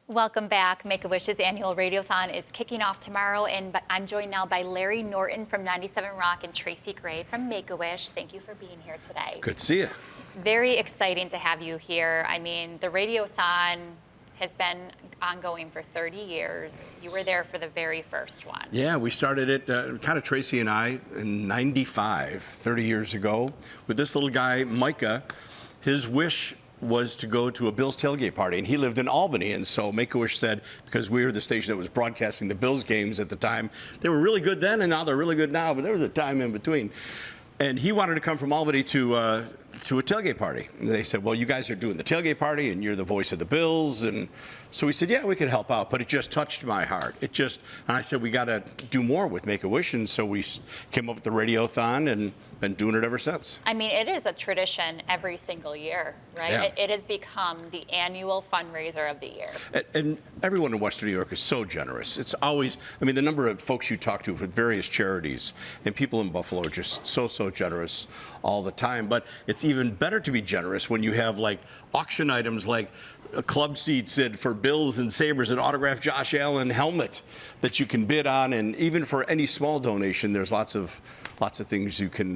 Welcome back. Make-A-Wish's annual Radiothon is kicking off tomorrow, and I'm joined now by Larry Norton from 97 Rock and Tracy Gray from Make-A-Wish. Thank you for being here today. Good to see you. It's very exciting to have you here. I mean, the Radiothon has been ongoing for 30 years. You were there for the very first one. Yeah, we started it, kind of Tracy and I, in 95, 30 years ago, with this little guy, Micah. His wish was to go to a Bills tailgate party, and he lived in Albany, and so Make-A-Wish said, because we were the station that was broadcasting the Bills games at the time, they were really good then, and now they're really good now, but there was a time in between. And he wanted to come from Albany to a tailgate party. And they said, well, you guys are doing the tailgate party, and you're the voice of the Bills. And so we said, yeah, we could help out. But it just touched my heart. And I said, we got to do more with Make-A-Wish. And so we came up with the Radiothon and been doing it ever since. I mean, it is a tradition every single year, right? Yeah. It has become the annual fundraiser of the year. And everyone in Western New York is so generous. It's always, I mean, the number of folks you talk to with various charities and people in Buffalo are just so generous all the time. But it's even better to be generous when you have like auction items like club seats for Bills and Sabres, an autographed Josh Allen helmet that you can bid on. And even for any small donation, there's lots of things you can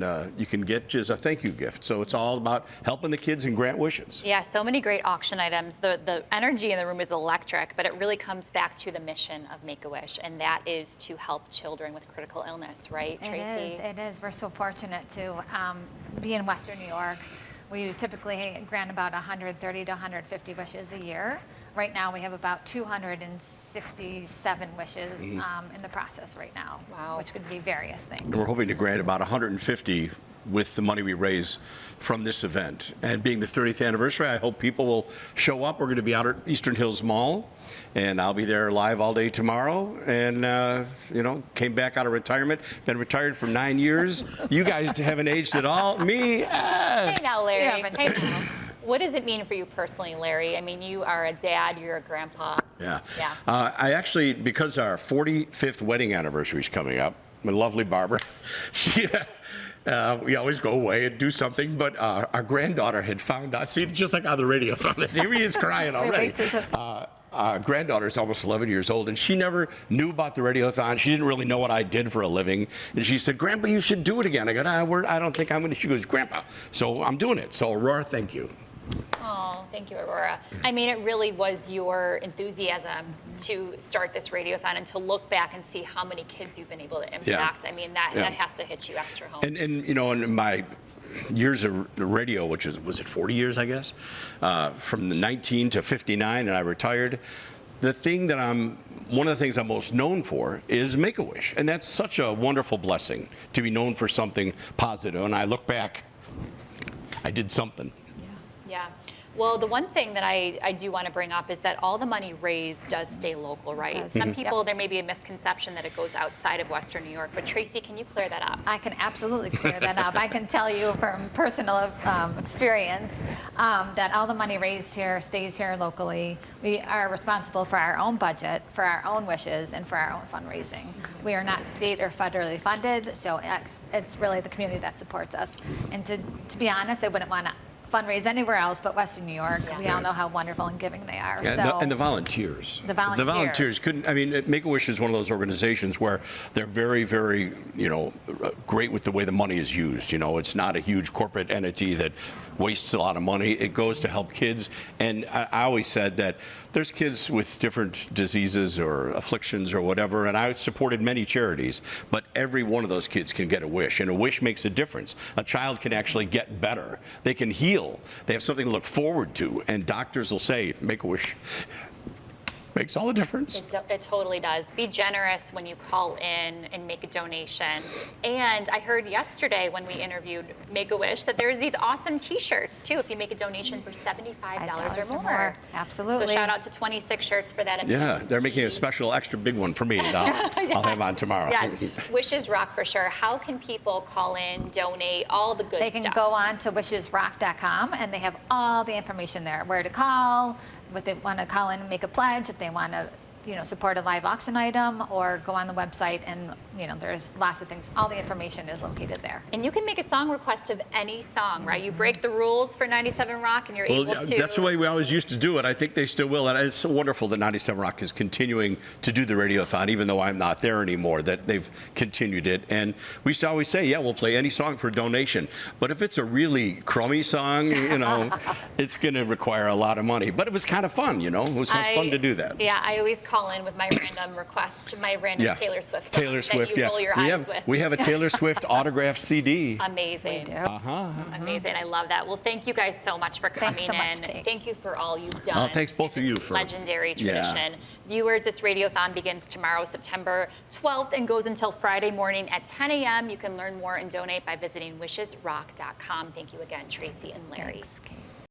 get as a thank you gift. So it's all about helping the kids and grant wishes. Yeah, so many great auction items. The energy in the room is electric, but it really comes back to the mission of Make-A-Wish, and that is to help children with critical illness, right, Tracy? It is. We're so fortunate to be in Western New York. We typically grant about 130 to 150 wishes a year. Right now, we have about 267 wishes in the process right now, which could be various things. And we're hoping to grant about 150 with the money we raise from this event. And being the 30th anniversary, I hope people will show up. We're going to be out at Eastern Hills Mall, and I'll be there live all day tomorrow. And, came back out of retirement, been retired for 9 years. You guys haven't aged at all. Me? Hey now, Larry. Yeah, Hey now. What does it mean for you personally, Larry? I mean, you are a dad, you're a grandpa. Yeah. Yeah. I actually, because our 45th wedding anniversary is coming up, my lovely Barbara, we always go away and do something, but our granddaughter had found out, see, just like on the radio, here he is crying already. Our granddaughter is almost 11 years old, and she never knew about the Radiothon. She didn't really know what I did for a living. And she said, Grandpa, you should do it again. I go, I don't think I'm going to. She goes, Grandpa. So I'm doing it. So, Aurora, thank you. Oh, thank you, Aurora. I mean, it really was your enthusiasm to start this Radiothon and to look back and see how many kids you've been able to impact. Yeah. I mean, that has to hit you extra home. And in my years of radio, which was it 40 years, I guess, from the 19 to 59, and I retired. One of the things I'm most known for is Make-A-Wish, and that's such a wonderful blessing to be known for something positive. And I look back, I did something. Yeah. Well, the one thing that I do want to bring up is that all the money raised does stay local, right? Some people, there may be a misconception that it goes outside of Western New York, but Tracy, can you clear that up? I can absolutely clear that up. I can tell you from personal experience that all the money raised here stays here locally. We are responsible for our own budget, for our own wishes, and for our own fundraising. We are not state or federally funded, so it's really the community that supports us. And to be honest, I wouldn't want to fundraise anywhere else but Western New York. Yeah. We all know how wonderful and giving they are. Yeah, and the volunteers. The volunteers couldn't, I mean, Make-A-Wish is one of those organizations where they're very, very, great with the way the money is used. It's not a huge corporate entity that wastes a lot of money. It goes to help kids. And I always said that there's kids with different diseases or afflictions or whatever, and I supported many charities, but every one of those kids can get a wish, and a wish makes a difference. A child can actually get better. They can heal. They have something to look forward to, and doctors will say, Make-A-Wish makes all the difference. It totally does. Be generous when you call in and make a donation. And I heard yesterday when we interviewed Make-A-Wish that there's these awesome T-shirts too if you make a donation for $75 or more. Absolutely. So shout out to 26 shirts for that. Yeah, they're making a special extra big one for me that I'll have on tomorrow. Yes, Wishes rock for sure. How can people call in, donate, all the good stuff? They can go on to wishesrock.com and they have all the information there, where to call, what they want to call in and make a pledge, if they want to, support a live auction item, or go on the website and, there's lots of things. All the information is located there. And you can make a song request of any song, right? You break the rules for 97 Rock and you're able to. That's the way we always used to do it. I think they still will. And it's so wonderful that 97 Rock is continuing to do the Radiothon, even though I'm not there anymore, that they've continued it. And we used to always say, yeah, we'll play any song for donation. But if it's a really crummy song, it's going to require a lot of money. But it was kind of fun, It was fun to do that. Yeah, I always call in with my random request, my random Taylor Swift song Taylor Swift, that you roll your eyes with. We have a Taylor Swift autographed CD. Amazing. We do. Amazing. I love that. Well, thank you guys so much for coming so much, in. Kate. Thank you for all you've done. Oh, thanks both of you This for legendary tradition. Viewers, this Radiothon begins tomorrow, September 12th, and goes until Friday morning at 10 a.m. You can learn more and donate by visiting wishesrock.com. Thank you again, Tracy and Larry. Thanks, Kate.